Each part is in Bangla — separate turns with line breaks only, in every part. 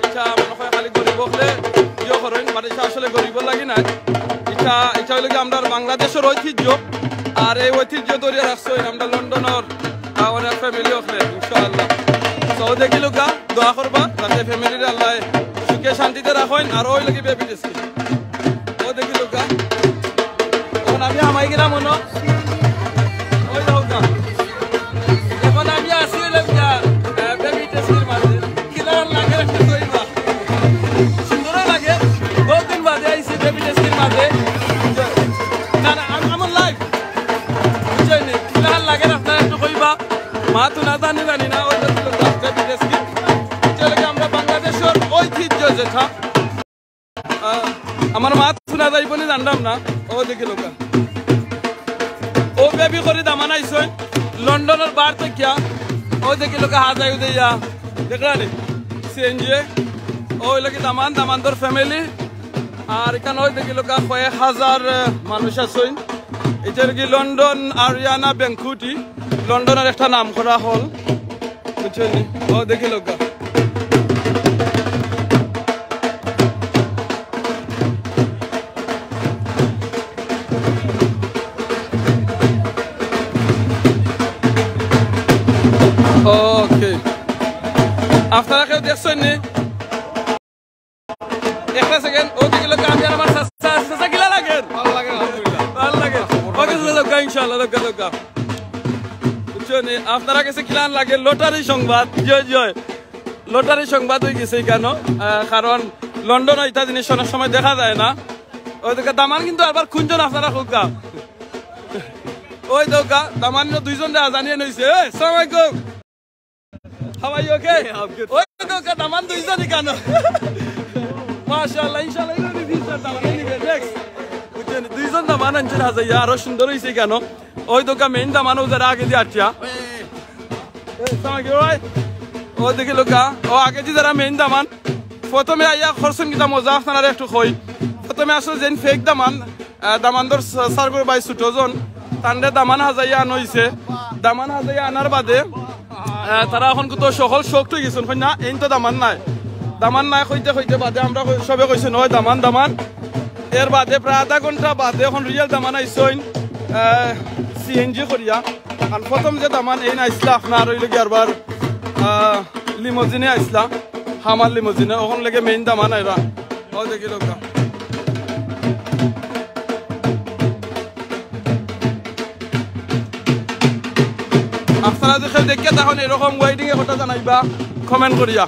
ইচ্ছা মনে হয় খালি গরিব হলে ইয়ে করেন মানে আসলে গরিব লাগি নাই ইচ্ছা ইচ্ছা হইলে আমরা বাংলাদেশের ঐতিহ্য আর এই ঐতিহ্য ধরে রাখছো আমরা লন্ডনের অনেক ফ্যামিলি হলে ইনশাআল্লাহ তো দেখিল গা দোয়া করবা যাতে ফ্যামিলির আল্লাহ সুখে শান্তিতে রাখেন আর ওই লোকে বেবি টেস্টি ও দেখিল গা এখন আমি আমাই গেলাম মনে ওই যাও গা এখন আমি আসি বেবি টেস্টির মাঝে কিনা লাগে একটা কইবা সুন্দরও লাগে বহুত দিন বাদে আইসি বেবি টেস্টির মাঝে না না আমার লাইফ বুঝছেন কিনা লাগে আপনারা একটু কইবা মা তো না জানি না ওই বেবি টেস্টি চলে আমরা বাংলাদেশের ঐতিহ্য যেটা আমার মা শোনা যাইব নি জানলাম না ও দেখি লোকা ও বেবি করে দামান আইসই লন্ডনের বার থেকে ও দেখি লোকা হাজাই উদইয়া দেখলা নি সিএনজি ওই লোকে দামানদর ফ্যামিলি আর এখানে ওই দেখি লোকা কয়েক হাজার মানুষ আছেন এটা কি লন্ডন আরিয়ানা ব্যাংকুটি লন্ডনের একটা নাম করা হল বুঝছেন ও দেখি লোকা ওকে আপনারা কেউ দেখছেন নি একটা সেকেন্ড ও দিকে লোক আমি আর আমার সাসা গিলা লাগে ভালো লাগে আলহামদুলিল্লাহ ভালো লাগে ওকে লোক ইনশাআল্লাহ লোক বুঝছেন আপনারা কাছে কিলা লাগে লটারি সংবাদ জয় জয় লটারি সংবাদ হয়ে গেছে কেন কারণ লন্ডন এটা জিনিস অনেক সময় দেখা যায় না ওই দিকে দামান কিন্তু আবার কোনজন আপনারা হোক গা ওই দোকা দামান দুইজন জানিয়ে নইছে আসসালামু আলাইকুম How are you okay? Yeah, I'm good. Oh, okay, daman দুইজনই কেন? মাশাআল্লাহ ইনশাআল্লাহ এই ভিডিওটা দামান নিবে নেক্সট। বুঝছেন দুইজন দামান আনছেন হাজার আরো সুন্দর হইছে কেন? ওই দোকা মেইন দামান ওদের আগে দিয়ে আটটা। সামাকে ভাই ও দেখি লোকা ও আগে যে যারা মেইন দামান প্রথমে আইয়া খরচন কিটা মজা আপনারা একটু কই প্রথমে আসলে যেন ফেক দামানদর সার্ভার বাই সুটজন তান্ডে দামান হাজাইয়া আনইছে দামান হাজাইয়া আনার বাদে তারা এখন কত সকল শোক হয়ে গেছেন না এই তো দামান নাই হইতে বাদে আমরা সবে কইছি নয় দামান এর বাদে প্রায় আধা ঘন্টা বাদে এখন রিয়েল দামান আইসইন সিএনজি করিয়া আর প্রথম যে দামান এই আইসলা আপনার ওই লগে আরবার লিমোজিনে আইসলা হামার লিমোজিনে ওখান লেগে মেইন দামান আইরা ও দেখি লোক আপনারা দেখে দেখে তখন এরকম ওয়েডিং এর কথা জানাইবা কমেন্ট করিয়া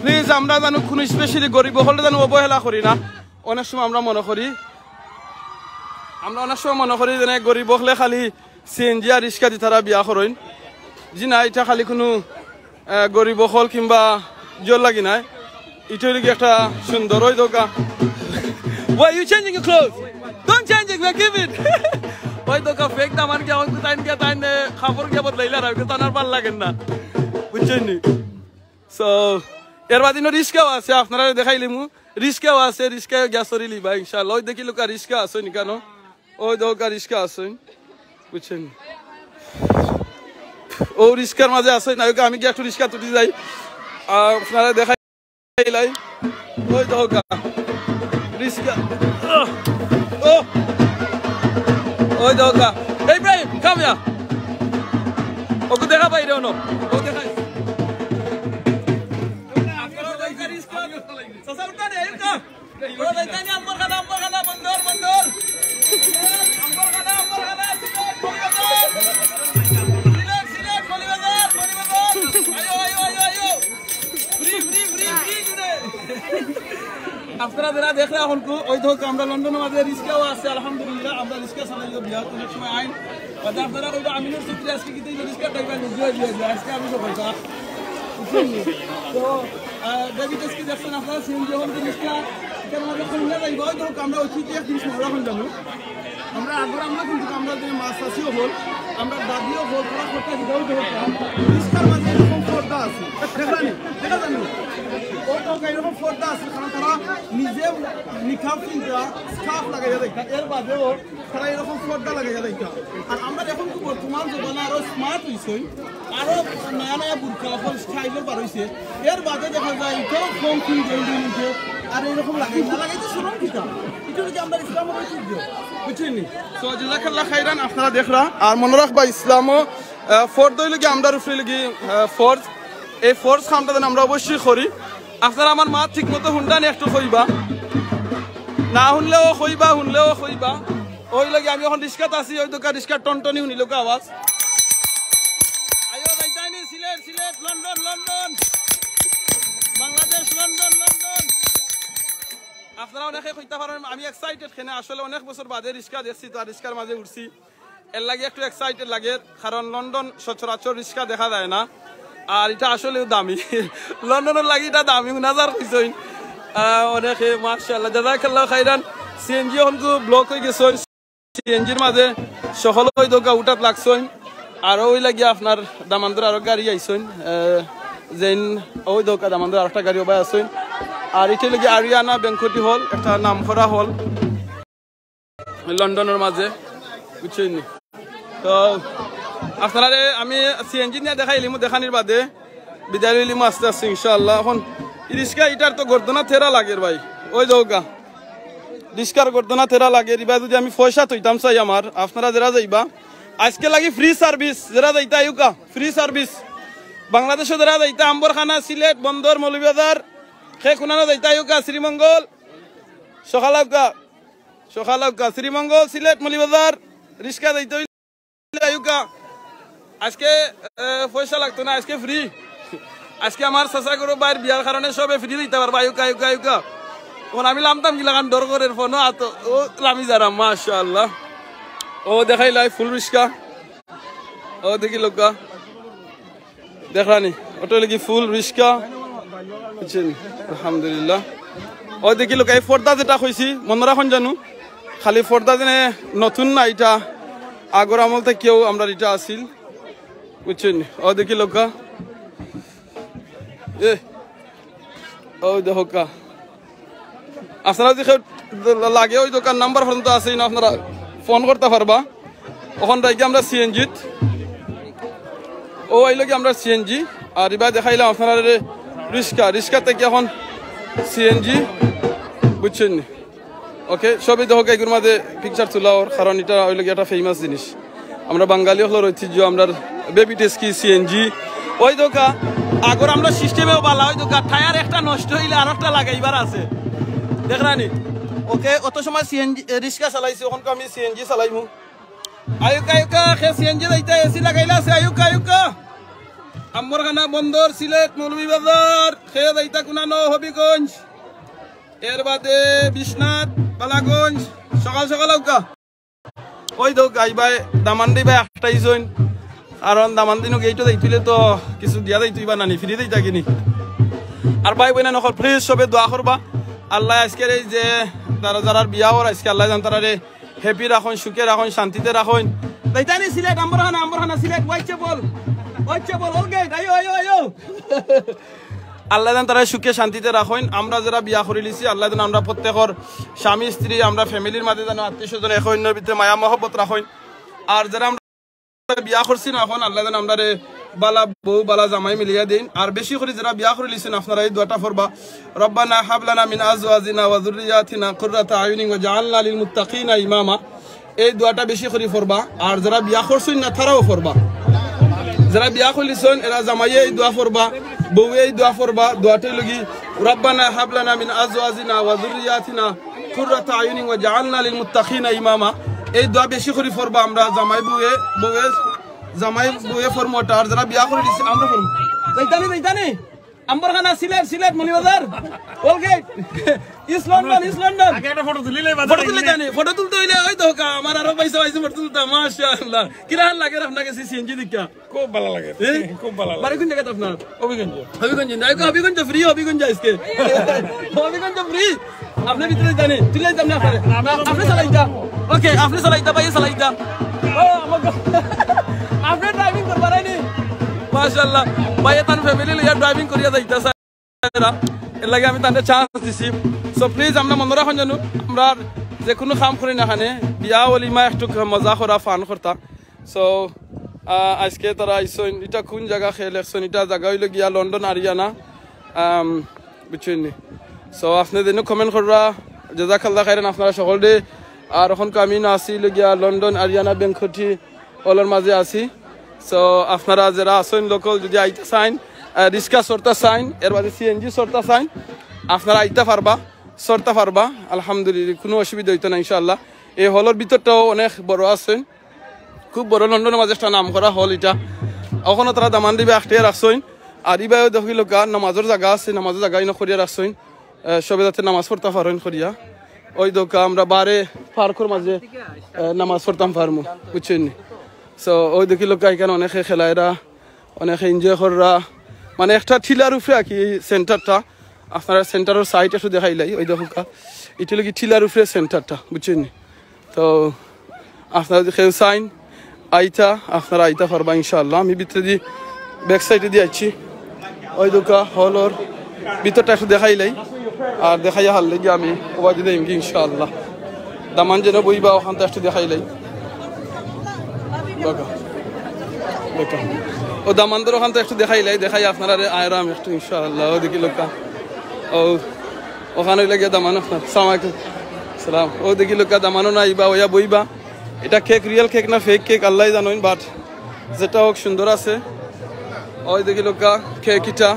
প্লিজ আমরা জানো কোন স্পেশালি গরিব হলে জানো অবহেলা করি না অনেক সময় আমরা মনে করি যে গরিব হলে খালি সিএনজি আর রিক্সা দিয়ে তারা বিয়া করেন জি না এটা খালি কোনো গরিব হল কিংবা জোর লাগি নাই এটা কি একটা সুন্দর ওই দোকা Why are you changing your clothes? Don't change it, give it. ওই দোকা ফেক দামান কি আমাকে তাইন খাবার কি বদলাইলা রাখতে তানার ভাল লাগেন না বুঝছেন নি সো এর বাদিনো রিস্কাও আছে আপনারা দেখাইলিমু রিস্কাও আছে রিস্কা গ্যাসরি লিবা ইনশাআল্লাহ ওই দেখি লোকা রিস্কা আছে নি কেন ওই দোকা রিস্কা আছে বুঝছেন ও রিস্কার মাঝে আছে না আমি কি একটু রিস্কা তুটি যাই আপনারা দেখাইলাই ওই দোকা রিস্কা ও ওই দোকা ইব্রাহিম come here ওকে দেখা বাইরে ওনো ও দেখাই আপনারা ওই রিস্কা সাসা উঠা রে এটা ও লাইতানি আম্বর খানা বন্দর আম্বর খানা সিলেট কলিবাজার আয়ো ফ্রি জুড়ে আপনারা যারা দেখলে এখন ওই ধর আমরা লন্ডনের মাঝে রিস্কাও আছে আলহামদুলিল্লাহ আমরা রিস্কা চালাইও বিয়া অনেক সময় আইন বাদে আপনারা কইবা আমিনুর সূত্রে আজকে কি রিস্কা ড্রাইভার দিয়ে আজকে আমি তো কইতা তো বেবি টেস্কি দেখছেন আপনারা সিএনজি হল রিস্কা কেন আমরা খুলনা যাইব ওই ধর আমরা ওই ঠিক জিনিস আমরা হল জানো আমরা কিন্তু আমরা যে মাছ আসিও হল আমরা দাদিও হল পুরো কথা দিও ধর রিস্কার মাঝে এরকম পর্দা আছে দেখা জানো এরকম পর্দা আছে কারণ তারা নিজে নিকাপ কিনতে স্কার্ফ লাগাইয়া দেখা এর বাদেও
তারা এরকম পর্দা লাগে দেখা আর আমরা এখন বর্তমান জমানা আরো স্মার্ট হইছে আরো নয়া নয়া বুরকা এখন স্টাইলের বার হইছে এর বাদে দেখা যায় এটাও কম কিন দিচ্ছে আর এরকম লাগে না লাগে তো শুনুন কিটা এটা কি আমরা ইসলামের ঐতিহ্য বুঝছেন তো জাযাকাল্লাহ খাইরান আপনারা দেখরা আর মনে রাখবা ইসলামও ফরজ হইল কি আমরা উপরে লাগি ফরজ এই ফরজ কামটা আমরা অবশ্যই করি আপনারা আমার মা ঠিক মতো হুন্ডানি একটু কইবা না শুনলেও কইবা শুনলেও কইবা ওই লাগে আমি এখন রিস্কাত আছি ওই দোকান রিস্কার টনটনি শুনিল আওয়াজ আইও যাইতাইনি Sylhet Sylhet London London Bangladesh London London আপনারা অনেকে কইতে পারেন আমি এক্সাইটেড কেন আসলে অনেক বছর বাদে রিস্কা দেখছি তো রিস্কার মাঝে উঠছি এর লাগে একটু এক্সাইটেড লাগে কারণ লন্ডন সচরাচর রিস্কা দেখা যায় না আর এটা আসলেও দামি লন্ডনের লাগে এটা দামি নাজার কইছই অনেকে মাশাআল্লাহ জাযাকাল্লাহ খাইরান সিএনজি হনকু ব্লক হয়ে গেছে সিএনজির মাঝে সকল ওই দোকা উঠাত লাগছই আর ওই লাগি আপনার দামান্দর আরো গাড়ি আইছই যেন ওই দোকা দামান্দর আরেকটা গাড়ি ওবাই আসছই আর এটা লাগি আরিয়ানা ব্যাংকটি হল একটা নামকরা হল লন্ডনের মাঝে বুঝছেন তো আপনারা আমি সিএনজি নিয়ে দেখাইলিম দেখানির বাদে বিদায় লইলিম আস্তে আস্তে ইনশাআল্লাহ এখন রিস্কা এটার তো গর্দনা থেরা লাগে ভাই ওই দৌকা রিস্কার গর্দনা থেরা লাগে এবার যদি আমি পয়সা থইতাম চাই আমার আপনারা যারা যাইবা আজকে লাগি ফ্রি সার্ভিস যারা যাইতা আইউকা ফ্রি সার্ভিস বাংলাদেশে যারা যাইতা আম্বরখানা সিলেট বন্দর মৌলভীবাজার সে কোনানো যাইতা আইউকা শ্রীমঙ্গল সকালাউকা শ্রীমঙ্গল সিলেট মৌলভীবাজার রিস্কা যাইতে আইউকা আজকে পয়সা লাগতো না আজকে ফ্রি আজকে আমার চাচা গরু বাইর বিয়ার কারণে সবে ফ্রি দিতে পারবো আইউকা আইউকা আইউকা তখন আমি লামতাম গিলাগান ডর করে ফোন ও লামি যারা মাশাআল্লাহ ও দেখাইলাই ফুল রিস্কা ও দেখি লোকা দেখরানি ওটা লাগি ফুল রিস্কা বুঝছেন আলহামদুলিল্লাহ ও দেখি লোক এই পর্দা যেটা কইছি মনে রাখুন জানো খালি পর্দা যেনে নতুন না এটা আগর আমল থেকেও আমরা এটা আসিল বুঝছেন ও দেখি লোকা এ ও দেখোকা আপনারা যদি লাগে ওই দোকান নাম্বার পর্যন্ত আছে না আপনারা ফোন করতে পারবা ওখান থেকে আমরা সিএনজিত ও আইলে কি আমরা সিএনজি আর এবার দেখাইলাম আপনারা রিস্কা থেকে এখন সিএনজি বুঝছেন ওকে সবই দেখো এগুলোর মাঝে পিকচার তোলা ওর কারণ এটা ওইলে একটা ফেমাস জিনিস আমরা বাঙালি হলোর ঐতিহ্য আমরা বেবি টেস্কি সিএনজি ওই দোকা আগর আমরা সিস্টেমেও বালা ওই দোকা টায়ার একটা নষ্ট হইলে আর একটা লাগাইবার আছে দেখরানি ওকে অত সময় সিএনজি রিস্কা চালাইছি ওখান আমি সিএনজি চালাইমু আয়ুকা আয়ুকা সে সিএনজি যাইতে এসি লাগাইলা আছে আয়ুকা আয়ুকা আম্বরখানা বন্দর সিলেট মৌলভীবাজার সে যাইতা কুনানো হবিগঞ্জ এর বাদে বিশ্বনাথ বালাগঞ্জ সকাল সকাল আউকা ওই দোক আইবাই দামান্দি ভাই একটাই জইন কারণ দামান্দিনো গেইটো যাইতুলে তো কিছু দিয়া যাইতুইবা নানি ফ্রি দেই থাকিনি আর ভাই বইনা নকল প্লিজ সবে দোয়া করবা আল্লাহ আজকের এই যে তারা যারা বিয়া হওয়ার আজকে আল্লাহ জান তারা হ্যাপি রাখুন সুখে রাখুন শান্তিতে রাখুন তাইতানি সিলেট আম্বরখানা সিলেট ওয়াইচে বল ওল গেট আইও আইও আইও আল্লাহ জান তারা সুখে শান্তিতে রাখুন আমরা যারা বিয়া করে লিছি আল্লাহ জান আমরা প্রত্যেকর স্বামী স্ত্রী আমরা ফ্যামিলির মাঝে যেন আত্মীয় স্বজন এক অন্যের ভিতরে মায়া মহব্বত রাখুন আর যারা আমরা বিয়া করছি না এখন আল্লাহ জান আমরা বালা বউ বালা জামাই মিলিয়া দিন আর বেশি করে যারা বিয়া করে লিছেন আপনারা এই দোয়াটা পড়বা রব্বানা হাব লানা মিন আজওয়াজিনা ওয়া যুররিয়াতিনা কুররাতা আয়ুনিন ওয়াজআলনা লিল মুত্তাকিনা ইমামা এই দোয়াটা বেশি করে পড়বা আর যারা বিয়া করছেন না তারাও পড়বা যারা বিয়া করলিছেন এরা জামাইয়ে এই দোয়া পড়বা বউ এই দোয়া পড়বা দোয়াটাই লাগি রব্বানা হাব লানা মিন আজওয়াজিনা ওয়া যুররিয়াতিনা কুররাতা আয়ুনিন ওয়াজআলনা লিল মুত্তাকিনা ইমামা এই দোয়া বেশি করে পড়বা আমরা জামাই বউয়ে ফরমোটা আর যারা বিয়া করে দিছে আমরা ফরম যাইতানি আম্বরখানা সিলেট মৌলভীবাজার ওল গেট ইস্ট লন্ডন আগে একটা ফটো তুলতে হইলে ওই তো আমার আরো পয়সা ফটো তুলতে মাশাআল্লাহ কিরা লাগে আপনাকে সিএনজি দেখা খুব ভালো লাগে খুব ভালো লাগে বাড়ি কোন জায়গা আপনার হবিগঞ্জ নাইকো হবিগঞ্জ ফ্রি হবিগঞ্জ আজকে হবিগঞ্জ ফ্রি আপনি ভিতরে জানেন তুলে যাবেন আপনি চালাইতা ওকে আপনি চালাইতা ভাই চালাইতা ও আমাকে আপনি ড্রাইভিং করবা রাইনি মাশাআল্লাহ ভাই তার ফ্যামিলি লিয়া ড্রাইভিং করিয়া যাইতাছে এর লাগে আমি তাদের চান্স দিছি সো প্লিজ আমরা মনে রাখুন জানো আমরা যে কোনো কাম করি না খানে বিয়া ওলিমা একটু মজা করা ফান করতা সো আজকে তারা আইসন এটা কোন জায়গা খেয়ে লেখছেন এটা জায়গা হইল গিয়া লন্ডন আরিয়ানা বুঝছেন নি সো আপনি দিনও কমেন্ট করবা জাজাকাল্লাহ খাইরান আপনারা সকলে আর এখন আমি না আসি গিয়া লন্ডন আরিয়ানা বেঙ্কটি ওলার মাঝে আছি সো আপনারা যারা আসেন লোকাল যদি আইতে চাইন রিক্সা সরতা চাইন এর বাদে সিএনজি সরতা চাইন আপনারা আইতে পারবা সরতা পারবা আলহামদুলিল্লাহ কোনো অসুবিধা হইতো না ইনশাআল্লাহ এই হলের ভিতরটাও অনেক বড় আছেন খুব বড় লন্ডনের মাঝে একটা নাম করা হল এটা ওখানে তারা দামান দিবে আখটিয়া রাখছেন আর ইবাও দেখিল নামাজের জায়গা আছে নামাজের জায়গা ইনো করিয়া রাখছেন সবে যাতে নামাজ পড়তে পারেন করিয়া ওই দোকা আমরা বারে পার্কের মাঝে নামাজ পড়তাম পারমু বুঝছেন নি সো ওই দেখিল এখানে অনেকে খেলায়রা অনেকে এনজয় কররা মানে একটা ঠিলার উপরে আর কি সেন্টারটা আপনারা সেন্টারের সাইড একটু দেখাইলাই ওই দেখা এটা লোক ঠিলার উপরে সেন্টারটা বুঝছেন নি তো আপনারা যদি কেউ চাইন আইতা আপনারা আইতা পারবা ইনশাআল্লাহ আমি ভিতরে দিয়ে ব্যাক সাইডে দিয়ে আইছি ওই দোকা হলর ভিতরটা একটু দেখাইলাই আর দেখাইয়া হারলে গিয়ে আমি ওবা দিলে এমকি ইনশাআল্লাহ দামান যেন বইবা ওখানটা একটু দেখাইলাই ও দামানদের ওখানটা একটু দেখাইলাই দেখাই আপনারা আয়রাম একটু ইনশাআল্লাহ ও দেখি লোকা ও ওখানে গিয়ে দামান আপনার সালাম আলাইকুম সালাম ও দেখি লোকা দামানো না ইবা ওয়া বইবা এটা কেক রিয়েল কেক না ফেক কেক আল্লাহ জানেন বাট যেটা হোক সুন্দর আছে ওই দেখি লোকা কেক এটা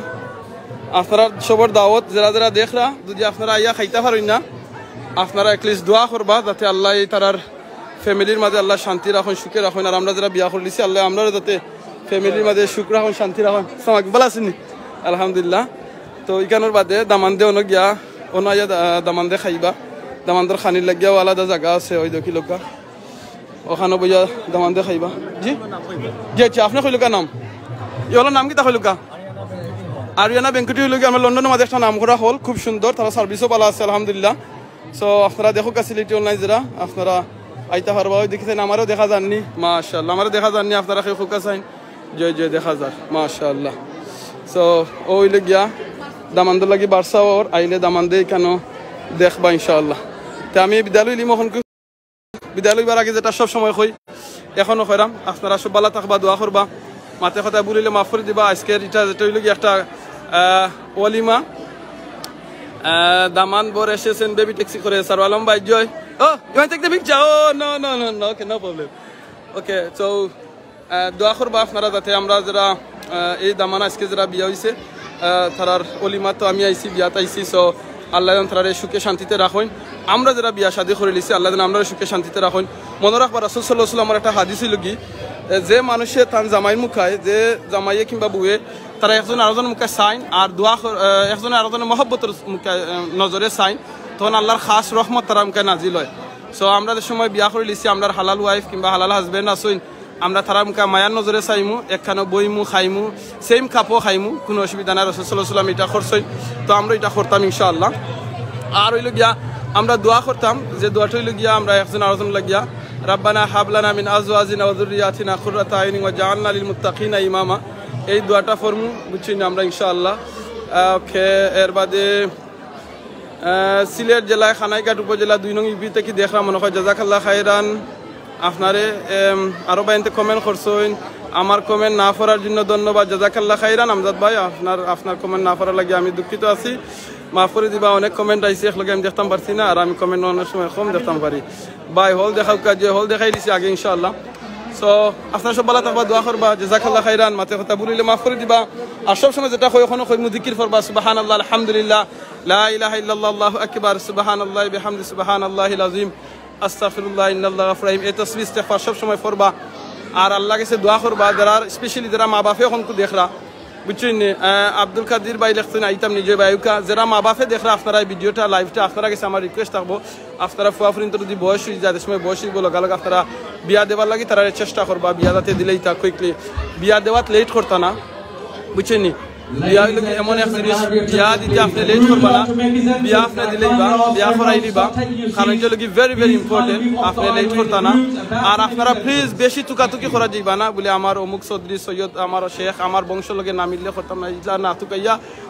আপনারা সবার দাওয়াত যারা যারা দেখরা যদি আপনারা আইয়া খাইতে পারেন না আপনারা একলিস্ট দোয়া করবা যাতে আল্লাহ তারার ফ্যামিলির মাঝে আল্লাহ শান্তি রাখুন সুখে রাখুন আর আমরা যারা বিয়া করলিছি আল্লাহ আমরা যাতে ফ্যামিলির মাঝে সুখ রাখুন শান্তি রাখুন সামাক ভালো আছেনি আলহামদুলিল্লাহ তো ইকানোর বাদে দামান দে অন্য গিয়া অন্য আইয়া দামান দে খাইবা দামানদের খানির লাগিয়াও আলাদা জায়গা আছে ওই দেখি লোকা ওখানে বইয়া দামান দে খাইবা জি জি আচ্ছা আপনি কইলুকা নাম ইহলোর নাম কি তা কইলুকা আরিয়ানা বেঙ্কটি হইল আমরা লন্ডনের মাঝে একটা নাম করা হল খুব সুন্দর তারা সার্ভিসও ভালো আছে আলহামদুলিল্লাহ সো আপনারা দেখো ফ্যাসিলিটি অনলাইন যারা আপনারা আইতা পারবা ওই দেখেছেন আমারও দেখা যাননি মাশাআল্লাহ আমারও দেখা যাননি আপনারা কেউ খুকা চাইন জয় জয় দেখা যাক মাশাআল্লাহ সো ওই গিয়া দামানদের লাগি বার্সা ওর আইলে দামান দে কেন দেখবা ইনশাআল্লাহ তা আমি বিদ্যালয় লিম এখন বিদ্যালয় বার আগে যেটা সব সময় কই এখনো কইরাম আপনারা সব ভালো থাকবা দোয়া করবা মাতে কথা বলিলে মাফ করে দিবা আজকের এটা যেটা হইল গিয়ে একটা ওয়ালিমা দামান বর এসেছেন বেবি ট্যাক্সি করে স্যার আলম ভাই Joy oh you want take the picture oh no no no no okay no problem okay so দোয়া করবা আপনারা যাতে আমরা যারা এই দামান আজকে যারা বিয়া হইছে তারার ওলিমা তো আমি আইছি বিয়াত আইছি সো আল্লাহ তারা সুখে শান্তিতে রাখুন আমরা যারা বিয়া শাদী করে লিছি আল্লাহ আমরা সুখে শান্তিতে রাখুন মনে রাখবা রাসূল সাল্লাল্লাহু আলাইহি ওয়াসাল্লামের একটা হাদিস হইল কি যে মানুষে তার জামাই মুখায় যে জামাইয়ে কিংবা বুয়ে তারা একজন আরেকজন মুখে চাইন আর দোয়া একজনে আরেকজনের মহব্বতের মুখে নজরে চাইন তখন আল্লাহর খাস রহমত তারা মুখে নাজিল হয় সো আমরা যে সময় বিয়া করে লিছি আমরা হালাল ওয়াইফ কিংবা হালাল হাজবেন্ড আসুন আমরা তারা মুখে মায়ার নজরে চাইমু একখানো বইমু খাইমু সেম কাপও খাইমু কোনো অসুবিধা নাই রাসূল সাল্লাল্লাহু আলাইহি ওয়াসাল্লাম এটা করছই তো আমরা এটা করতাম ইনশাআল্লাহ আর হইল গিয়া আমরা দোয়া করতাম যে দোয়াটা হইল গিয়া আমরা একজন আরেকজন লাগিয়া রাব্বানা হাবলানা মিন আজওয়াজিনা ওয়া যুররিয়াতিনা কুররাতা আইনিন ওয়া জাআলনা লিল মুত্তাকিনা ইমামা এই দোয়াটা ফরমু বুঝছেন আমরা ইনশাআল্লাহ ওকে এর বাদে সিলেট জেলায় খানাইঘাট উপজেলা 2 নং ইউপি থেকে দেখলাম মনে হয় জাযাকাল্লাহ খাইরান আপনারে আরো বাইনতে কমেন্ট করছেন আমার কমেন্ট না পড়ার জন্য ধন্যবাদ জাযাকাল্লাহ খাইরান আমজাদ ভাই আপনার কমেন্ট না পড়ার লাগি আমি দুঃখিত আছি মাফ করে দিবা অনেক কমেন্ট আইছে একলগে আমি দেখতাম পারছি না আর আমি কমেন্ট অনেক সময় কম দেখতাম পারি বাই হল দেখাও কাজে হল দেখাই দিছি আগে ইনশাআল্লাহ সো আপনারা সব ভালো থাকবা দোয়া করবা জাযাকাল্লাহ খাইরান মাতে কথা বলিলে মাফ করে দিবা আর সব সময় যেটা কই এখনো কই মুযিকির করবা সুবহানাল্লাহ আলহামদুলিল্লাহ লা ইলাহা ইল্লাল্লাহ আল্লাহু আকবার সুবহানাল্লাহি বিহামদি সুবহানাল্লাহিল আযীম আস্তাগফিরুল্লাহ ইন্নাল্লাহু গাফুরুর রহিম এই তাসবিহ ইস্তিগফার সব সময় পড়বা আর আল্লাহর কাছে দোয়া করবা যারা স্পেশালি যারা মা বাপে এখন তো দেখরা বুঝছেন আব্দুল কাদির ভাই লিখছেন আইতাম নিজে ভাইকা যারা মা বাপে দেখরা আপনারা এই ভিডিওটা লাইভটা আপনারা কাছে আমার রিকোয়েস্ট থাকবো আপনারা ফুয়াফরিন তো যদি বয়স হয়ে যায় সময় বয়স হয়ে গেল আপনারা বিয়া দেওয়ার লাগি তারা চেষ্টা করবা বিয়া যাতে দিলেই তা কুইকলি বিয়া দেওয়াত লেট করতা না বুঝছেন বিয়া হইলে এমন এক জিনিস বিয়া দিতে আপনি লেট করবা না বিয়া আপনি দিলেই বা বিয়া করাই দিবা কারণ এটা লাগি ভেরি ভেরি ইম্পর্টেন্ট আপনি লেট করতা না আর আপনারা প্লিজ বেশি তুকাতুকি করা যাইবা না বলে আমার অমুক চৌধুরী সৈয়দ আমার শেখ আমার বংশ লগে না মিললে করতাম না ইলা না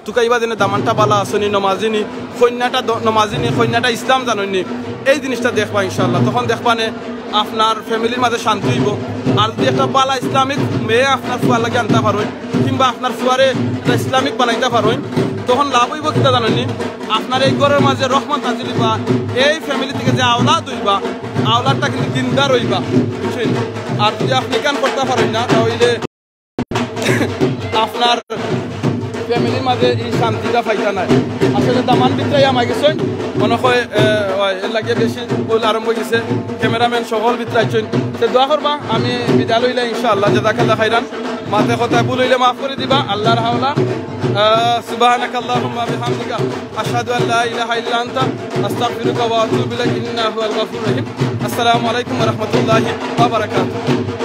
তুকাইবা যেন দামানটা বালা আসনি নমাজিনি কন্যাটা নমাজিনি কন্যাটা ইসলাম জাননি এই জিনিসটা দেখবা ইনশাআল্লাহ। তখন দেখবানে আপনার ফ্যামিলির মাঝে শান্তি হইব। আর যদি একটা বালা ইসলামিক মেয়ে আপনার ফুয়ার লাগে আনতে পারেন, কিংবা আপনার ফুয়ারে ইসলামিক বানাইতে পারেন, তখন লাভ হইব কিনা জানেনি, আপনার এই ঘরের মাঝে রহমত নাজিল হইবা। এই ফ্যামিলি থেকে যে আওলাদ হইবা, আওলাদটা কিন্তু দিনদার হইবা, বুঝছেন। আর যদি আপনি কান করতে পারেন না, তাহলে আপনার ফ্যামিলির মাঝে এই শান্তিটা পাইতা নাই। আসলে দামান ভিতরে আমার গেছেন মনে হয় এর লাগে বেশি বলে আরম্ভ গেছে, ক্যামেরাম্যান সকল ভিতরে আইছেন। সে দোয়া করবা, আমি বিদায় লইলে ইনশাআল্লাহ জাযাকাল্লাহ খাইরান। মাতে কথা ভুল হইলে মাফ করে দিবা, আল্লাহর হাওলা। সুবহানাকাল্লাহুম্মা বিহামদিকা আশহাদু আল্লা ইলাহা ইল্লা আনতা আস্তাগফিরুকা ওয়া আতুবু ইলাইক ইন্নাহু হুয়াল গফুরুর রহিম। আসসালামু আলাইকুম ওয়া রাহমাতুল্লাহি ওয়া বারাকাতুহু।